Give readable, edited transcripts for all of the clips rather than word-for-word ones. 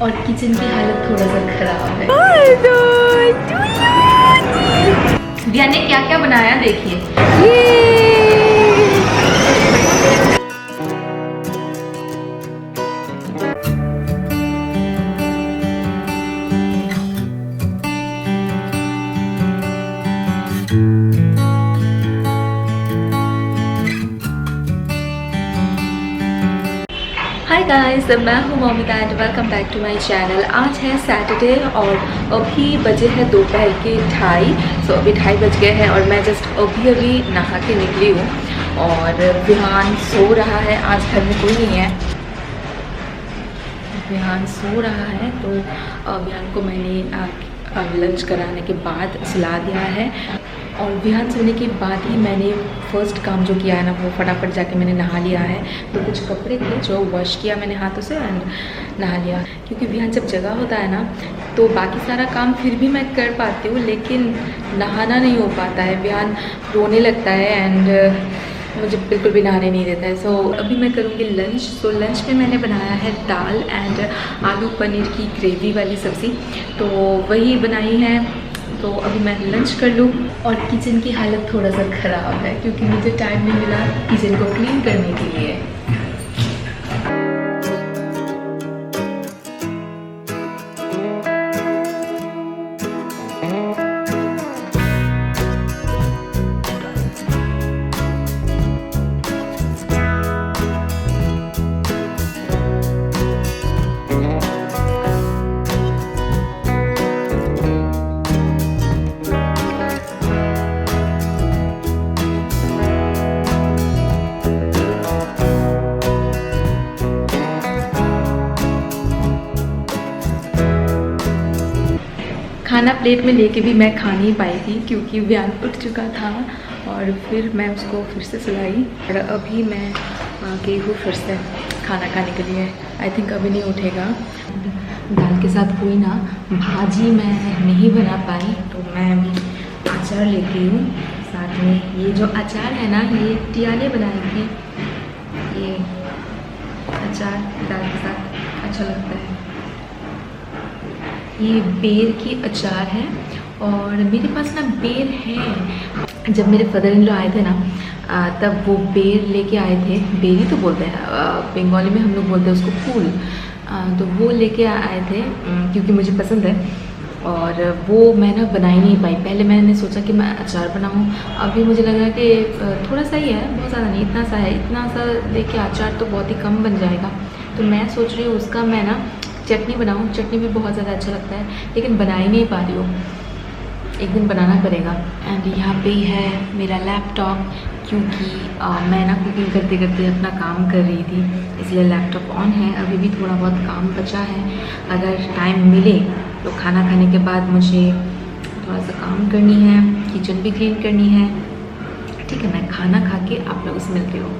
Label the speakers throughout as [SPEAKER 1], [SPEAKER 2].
[SPEAKER 1] और किचन की हालत थोड़ा सा खराब है। दिया ने क्या क्या बनाया देखिए। हाय गाइस, मैं हूँ Momita and welcome back to my channel. आज है सैटरडे और अभी बजे है दोपहर के 2:30। अभी 2:30 बज गए हैं और मैं जस्ट अभी नहा के निकली हूँ और विहान सो रहा है। आज घर में कोई नहीं है, विहान सो रहा है तो विहान को मैंने लंच कराने के बाद सुला दिया है। और विहान सोने के बाद ही मैंने फर्स्ट काम जो किया है ना, वो फटाफट जाके मैंने नहा लिया है। तो कुछ कपड़े थे जो वॉश किया मैंने हाथों से एंड नहा लिया, क्योंकि विहान जब जगह होता है ना तो बाकी सारा काम फिर भी मैं कर पाती हूँ, लेकिन नहाना नहीं हो पाता है। विहान रोने लगता है एंड मुझे बिल्कुल भी नहाने नहीं देता है। सो अभी मैं करूँगी लंच। सो लंच में मैंने बनाया है दाल एंड आलू पनीर की ग्रेवी वाली सब्ज़ी, तो वही बनाई है। तो अभी मैं लंच कर लूँ। और किचन की हालत थोड़ा सा ख़राब है क्योंकि मुझे टाइम नहीं मिला किचन को क्लीन करने के लिए। खाना प्लेट में लेके भी मैं खा नहीं पाई थी क्योंकि व्यान उठ चुका था और फिर मैं उसको फिर से सुलाई। और अभी मैं गई हूँ फिर से खाना खाने के लिए। आई थिंक अभी नहीं उठेगा। दाल के साथ कोई ना भाजी मैं नहीं बना पाई, तो मैं अभी अचार लेके हूँ साथ में। ये जो अचार है ना, ये टिया ने बनाई थी। ये अचार दाल के साथ अच्छा लगता है। ये बेर की अचार है और मेरे पास ना बेर है। जब मेरे फादर इन लॉ आए थे ना तब वो बेर लेके आए थे। बेरी तो बोलते हैं, बंगाली में हम लोग बोलते हैं उसको फूल। तो वो लेके आए थे क्योंकि मुझे पसंद है और वो मैं ना बना ही नहीं पाई। पहले मैंने सोचा कि मैं अचार बनाऊँ, अभी मुझे लग रहा है कि थोड़ा सा ही है, बहुत ज़्यादा नहीं, इतना सा है। इतना सा लेके अचार तो बहुत ही कम बन जाएगा। तो मैं सोच रही हूँ उसका मैं ना चटनी बनाऊँ। चटनी भी बहुत ज़्यादा अच्छा लगता है, लेकिन बना ही नहीं पा रही हूँ। एक दिन बनाना पड़ेगा। एंड यहाँ पे है मेरा लैपटॉप, क्योंकि मैं ना कुकिंग करते करते अपना काम कर रही थी, इसलिए लैपटॉप ऑन है। अभी भी थोड़ा बहुत काम बचा है। अगर टाइम मिले तो खाना खाने के बाद मुझे थोड़ा सा काम करनी है, किचन भी क्लीन करनी है। ठीक है, मैं खाना खा के आप लोगों से मिलती हूँ।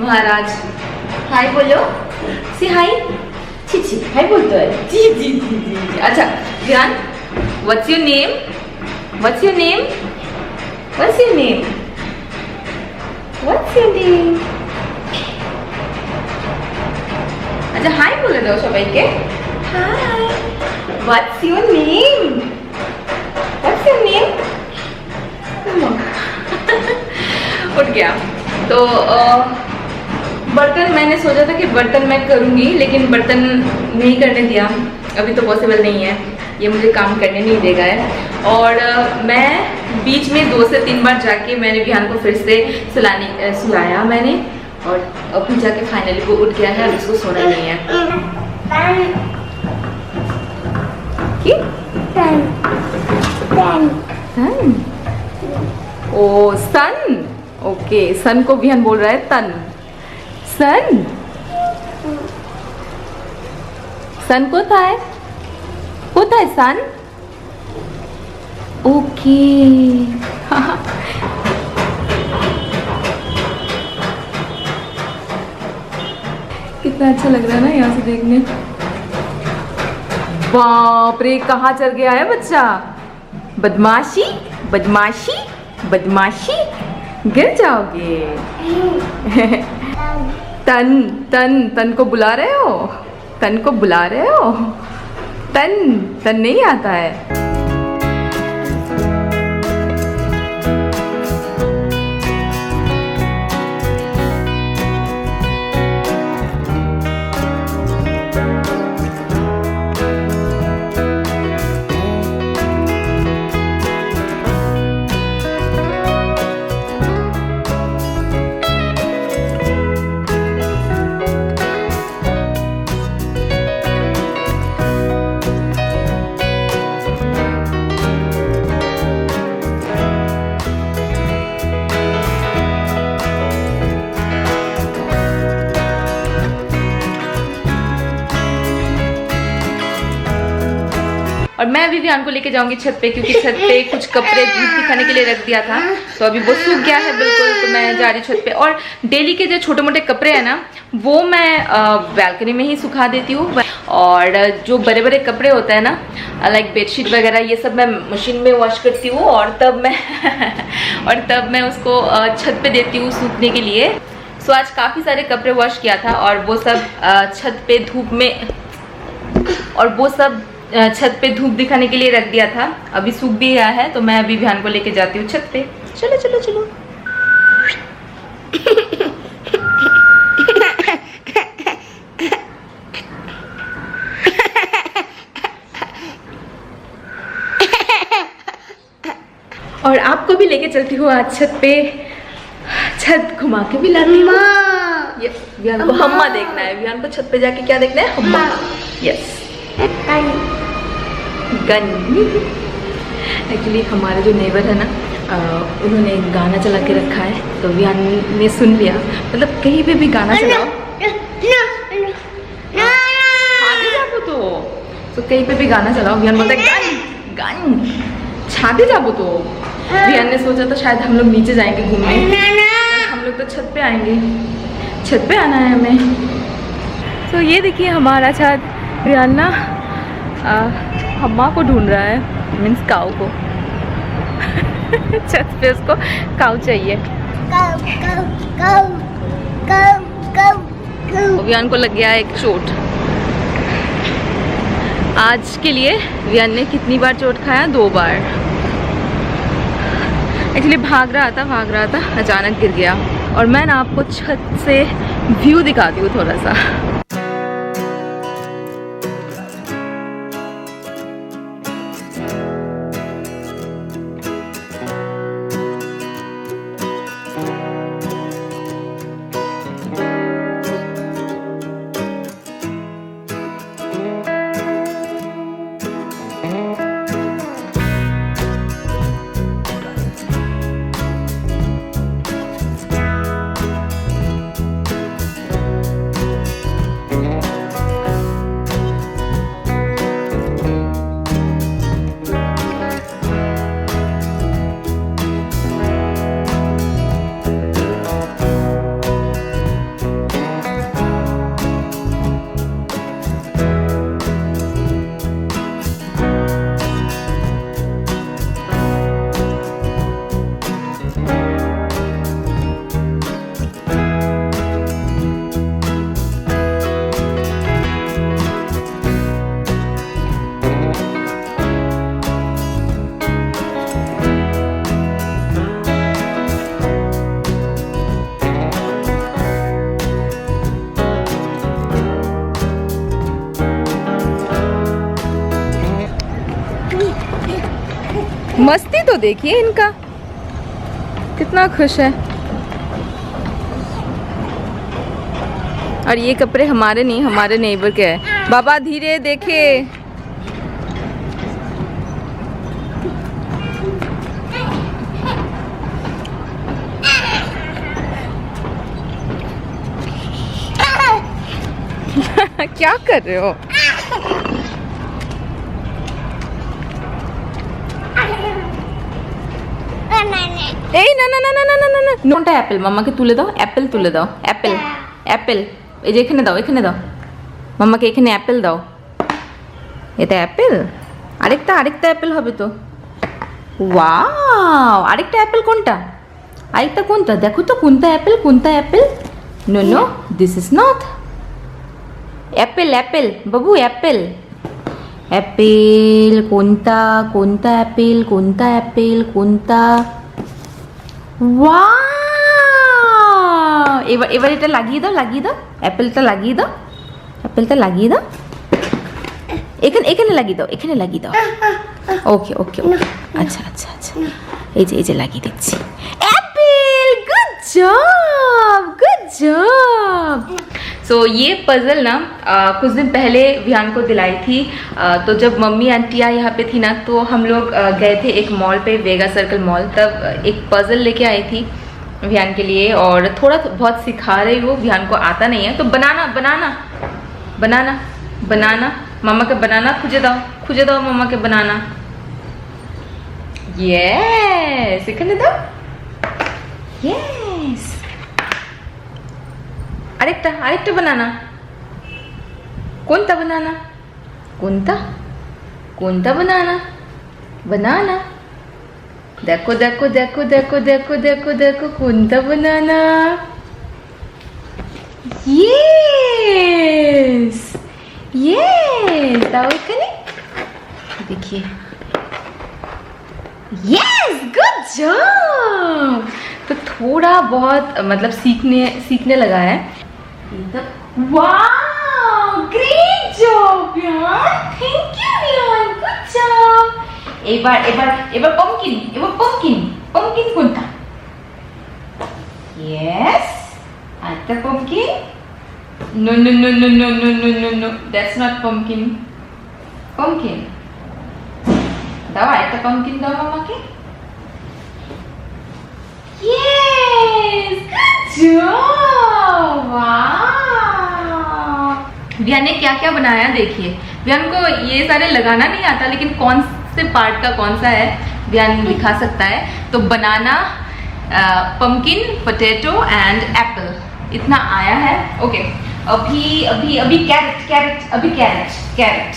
[SPEAKER 1] महाराज हाय बोलो, सी हाय, छी छी हाय बोलते है, जी जी जी जी। अच्छा ध्यान, what's your name, what's your name, what's your name, what's your name. अच्छा हाय बोले दो सबाई के, hi, what's your name, what's your name. उठ गया। तो बर्तन मैंने सोचा था कि बर्तन मैं करूँगी, लेकिन बर्तन नहीं करने दिया, अभी तो पॉसिबल नहीं है, ये मुझे काम करने नहीं देगा है। और मैं बीच में 2 से 3 बार जाके मैंने विहान को फिर से सुलाया मैंने, और अभी जाके फाइनली वो उठ गया है, अब इसको सोना नहीं है। ओ सन, ओके सन को विहान बोल रहा है तन, सन, सन कोता है, कोता है सन, ओके। कितना अच्छा लग रहा है ना यहाँ से देखने। बाप रे कहाँ चल गया है बच्चा, बदमाशी बदमाशी बदमाशी, गिर जाओगे। तन तन तन को बुला रहे हो, तन को बुला रहे हो, तन तन नहीं आता है। और मैं अभी विहान को लेके जाऊंगी छत पे, क्योंकि छत पे कुछ कपड़े धूप दिखाने के लिए रख दिया था, तो अभी वो सूख गया है बिल्कुल, तो मैं जा रही छत पे। और डेली के जो छोटे मोटे कपड़े हैं ना, वो मैं बालकनी में ही सुखा देती हूँ, और जो बड़े बड़े कपड़े होते हैं ना, लाइक बेडशीट वगैरह, ये सब मैं मशीन में वॉश करती हूँ, और तब मैं उसको छत पे देती हूँ सूखने के लिए। सो आज काफ़ी सारे कपड़े वॉश किया था, और वो सब छत पे धूप में, और वो सब छत पे धूप दिखाने के लिए रख दिया था, अभी सूख भी गया है, तो मैं अभी विहान को लेके जाती हूँ छत पे। चलो चलो चलो। और आपको भी लेके चलती हूँ आज छत पे, छत घुमा के भी लाती हूँ। विहान को हम्मा देखना है, विहान को छत पे जाके क्या देखना है, हम्मा। Yes gun. एक्चुअली हमारे जो नेबर है ना, उन्होंने गाना चला के रखा है, तो विहान ने सुन लिया, मतलब कहीं पे भी गाना चलाओ छादे जाबो, तो कहीं पे भी गाना चलाओ विहान बोलता है गन गन, छादे जाबो। तो विहान ने सोचा था शायद हम लोग नीचे जाएंगे घूमने, हम लोग तो छत पे आएंगे, छत पे आना है हमें। तो ये देखिए हमारा छत। विहान ना हम्मा को ढूंढ रहा है, मीन्स काऊ को। छत पे उसको काऊ चाहिए। विहान को लग गया एक चोट। आज के लिए विहान ने कितनी बार चोट खाया, 2 बार। एक्चुअली भाग रहा था, अचानक गिर गया। और मैं ना आपको छत से व्यू दिखाती हूँ थोड़ा सा। मस्ती तो देखिए इनका, कितना खुश है। और ये कपड़े हमारे नहीं, हमारे नेबर के हैं। बाबा धीरे देखे। क्या कर रहे हो? ए ना ना ना ना ना ना ना नोटा एप्पल मम्मा के तुले दाओ, एप्पल तुले दाओ, एप्पल एप्पल এই যে এখানে দাও, এখানে দাও মাম্মাকে, এখানে অ্যাপেল দাও। এটা অ্যাপেল, আরেকটা অ্যাপেল হবে তো। ওয়াও, আরেকটা অ্যাপেল কোনটা? আরেকটা কোনটা দেখো তো, কোনটা apple? No no, this is not apple. বাবু অ্যাপেল কোনটা কোনটা? ওয়াও, এবার এটা লাগিয়ে দাও, অ্যাপেলটা লাগিয়ে দাও, এখানে লাগিয়ে দাও। ওকে আচ্ছা এই যে লাগিয়ে দিচ্ছি। Apple, good job. सो ये पजल ना कुछ दिन पहले विहान को दिलाई थी। तो जब मम्मी आंटियाँ यहाँ पे थी ना, तो हम लोग गए थे एक मॉल पे, वेगा सर्कल मॉल। तब एक पजल लेके आई थी विहान के लिए, और थोड़ा बहुत सिखा रही हूँ। विहान को आता नहीं है, तो बनाना मम्मा के बनाना खुजे दाओ मम्मा के बनाना। यस, सीखने दो। यस, আরেকটা বানানা। কোনটা বানানা? দেখো কোনটা বানানা। यस दाओ এখানে, देखिए। Yes, good job. तो थोड़ा बहुत मतलब सीखने लगा है। वाओ, ग्रेट जॉब यार, थैंक यू यार, गुड जॉब। এবার পমকিন কোনটা? यस, আরেকটা pumpkin. No, that's not pumpkin. দাও আরেকটা পমকিন দাও মামাকে। Yes, good job. Wow, Vihaan ने क्या क्या बनाया देखिए। विहान को ये सारे लगाना नहीं आता, लेकिन कौन से पार्ट का कौन सा है विहान दिखा सकता है। तो बनाना, पम्पकिन, पोटैटो एंड एप्पल, इतना आया है। ओके, अभी कैरेट।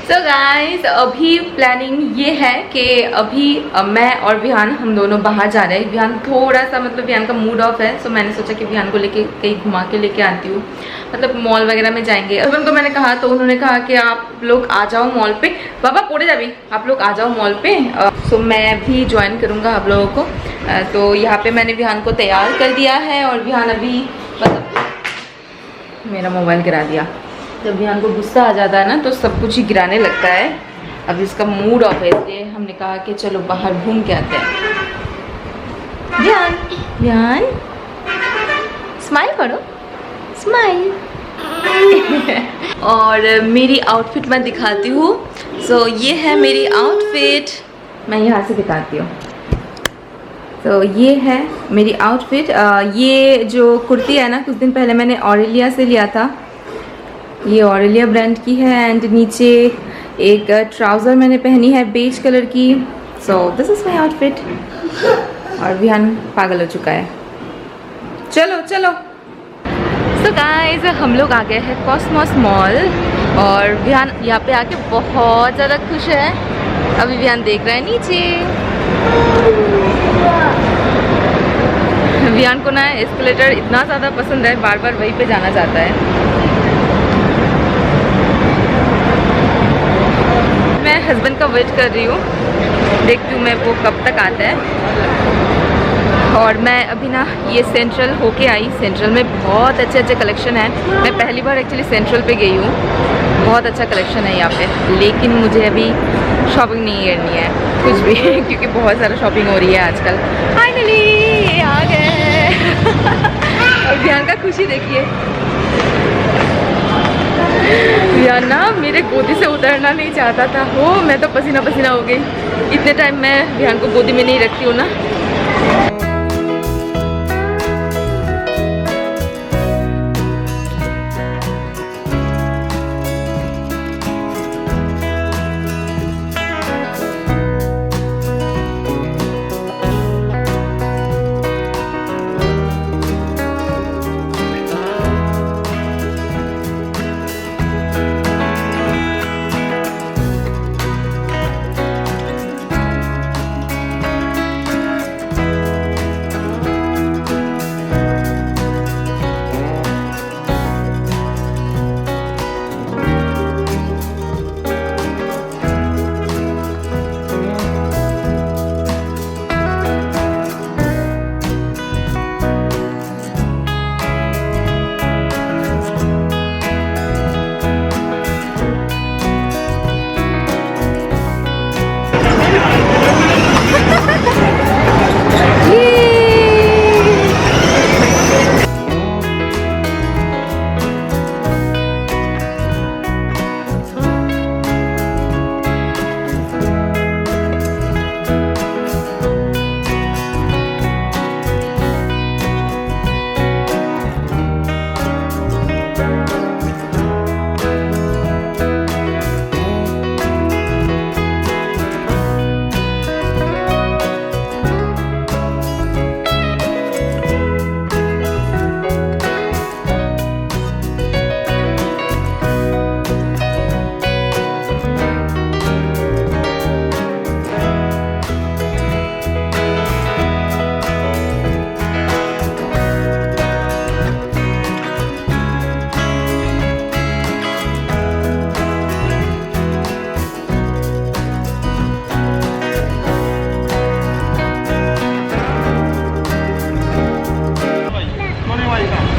[SPEAKER 1] सो गाइस, अभी प्लानिंग ये है कि अभी मैं और विहान हम दोनों बाहर जा रहे हैं। विहान थोड़ा सा मतलब विहान का मूड ऑफ है, सो मैंने सोचा कि विहान को लेके कहीं घुमा के लेके आती हूँ, मतलब मॉल वगैरह में जाएंगे। हस्बैंड को मैंने कहा, तो उन्होंने कहा कि आप लोग आ जाओ मॉल पे। बाबा पड़े जा भी, आप लोग आ जाओ मॉल पे। सो मैं भी ज्वाइन करूँगा आप लोगों को। तो यहाँ पे मैंने विहान को तैयार कर दिया है, और विहान अभी मतलब मेरा मोबाइल गिरा दिया। जब विहान को गुस्सा आ जाता है ना, तो सब कुछ ही गिराने लगता है। अभी इसका मूड ऑफ है, इसलिए हमने कहा कि चलो बाहर घूम के आते हैं। विहान स्माइल करो, स्माइल। और मेरी आउटफिट मैं दिखाती हूँ। सो ये है मेरी आउटफिट, मैं यहाँ से दिखाती हूँ। तो ये है मेरी आउटफिट। ये जो कुर्ती है ना, कुछ दिन पहले मैंने ऑरेलिया से लिया था। ये ऑरेलिया ब्रांड की है, एंड नीचे एक ट्राउज़र मैंने पहनी है बेज कलर की। So this is my outfit. और विहान पागल हो चुका है। चलो सो गाइस, हम लोग आ गए हैं कॉस्मोस मॉल, और विहान यहाँ पे आके बहुत ज़्यादा खुश है। अभी विहान देख रहा है नीचे। विहान को ना एस्केलेटर इतना ज़्यादा पसंद है, बार बार वहीं पे जाना चाहता है। मैं हस्बैंड का वेट कर रही हूँ, देखती हूँ मैं वो कब तक आता है। और मैं अभी ना ये सेंट्रल होके आई। सेंट्रल में बहुत अच्छे कलेक्शन है। मैं पहली बार एक्चुअली सेंट्रल पे गई हूँ, बहुत अच्छा कलेक्शन है यहाँ पे। लेकिन मुझे अभी शॉपिंग नहीं करनी है कुछ भी क्योंकि बहुत ज़्यादा शॉपिंग हो रही है आजकल। फाइनली आ गए और ध्यान का खुशी देखिए, ध्यान ना मेरे गोदी से उतरना नहीं चाहता था। हो मैं तो पसीना पसीना हो गई, इतने टाइम मैं ध्यान को गोदी में नहीं रखती हूँ ना।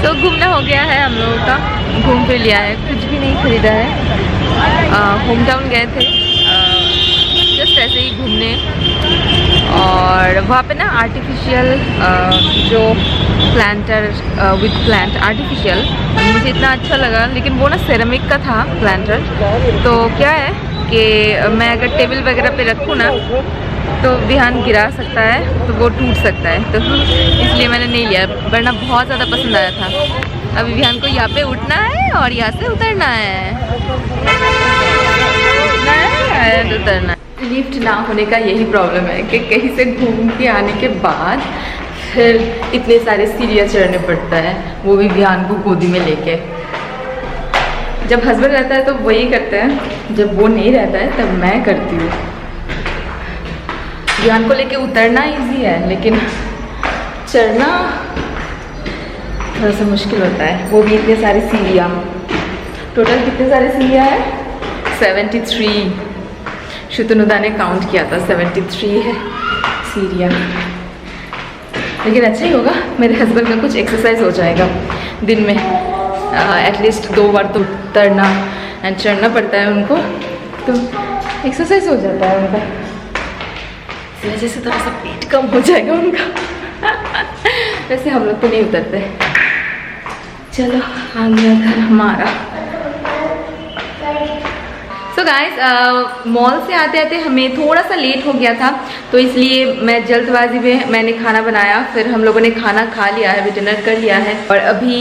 [SPEAKER 1] तो घूमना हो गया है हम लोगों का, घूम फिर लिया है, कुछ भी नहीं खरीदा है। होम टाउन गए थे जस्ट ऐसे ही घूमने, और वहाँ पे ना आर्टिफिशियल जो प्लांटर विद प्लांट आर्टिफिशियल मुझे इतना अच्छा लगा, लेकिन वो ना सेरेमिक का था प्लांटर। तो क्या है कि मैं अगर टेबल वगैरह पे रखूँ ना तो ध्यान गिरा सकता है, तो वो टूट सकता है, तो इसलिए मैंने नहीं लिया, वरना बहुत ज़्यादा पसंद आया था। अभी ध्यान को यहाँ पे उठना है और यहाँ से उतरना है, उठना है उतरना है। लिफ्ट ना होने का यही प्रॉब्लम है कि कहीं से घूम के आने के बाद फिर इतने सारे सीढ़ियाँ चढ़ने पड़ता है, वो भी ध्यान को गोदी में लेके। जब हस्बैंड रहता है तो वही करता है, जब वो नहीं रहता है तब मैं करती हूँ। ध्यान को लेके उतरना इजी है, लेकिन चढ़ना थोड़ा सा मुश्किल होता है, वो भी इतने सारी सीढ़ियाँ। टोटल कितने सारे सीढ़ियाँ हैं? 73। शुतनुदा ने काउंट किया था, 73 है सीढ़ियाँ। लेकिन अच्छा ही होगा, मेरे हस्बैंड का कुछ एक्सरसाइज हो जाएगा दिन में। एटलीस्ट 2 बार तो उतरना एंड चढ़ना पड़ता है उनको, तो एक्सरसाइज हो जाता है उनका, इस वजह से थोड़ा सा पेट कम हो जाएगा उनका। वैसे हम लोग तो नहीं उतरते। चलो आ गया घर हमारा। सो गाइस, मॉल से आते आते हमें थोड़ा सा लेट हो गया था, तो इसलिए मैं जल्दबाजी में मैंने खाना बनाया, फिर हम लोगों ने खाना खा लिया है, डिनर कर लिया है, और अभी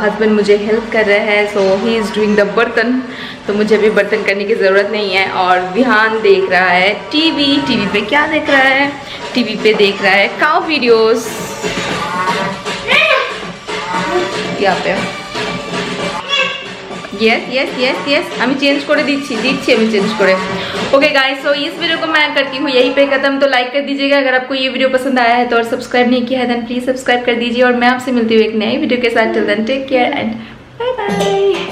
[SPEAKER 1] हस्बैंड मुझे हेल्प कर रहे हैं। सो ही इज़ डूइंग द बर्तन, तो मुझे अभी बर्तन करने की ज़रूरत नहीं है। और ध्यान देख रहा है टीवी पे क्या देख रहा है? टीवी पे देख रहा है काउ वीडियोस। यहाँ पे यस আমি চেঞ্জ করে দিচ্ছি আমি চেঞ্ज করে। ओके गाइस, सो इस वीडियो को मैं करती हूँ यहीं पे खत्म। तो लाइक कर दीजिएगा अगर आपको ये वीडियो पसंद आया है तो, और सब्सक्राइब नहीं किया है देन प्लीज सब्सक्राइब कर दीजिए। और मैं आपसे मिलती हूँ एक नई वीडियो के साथ। Till then take care and bye bye.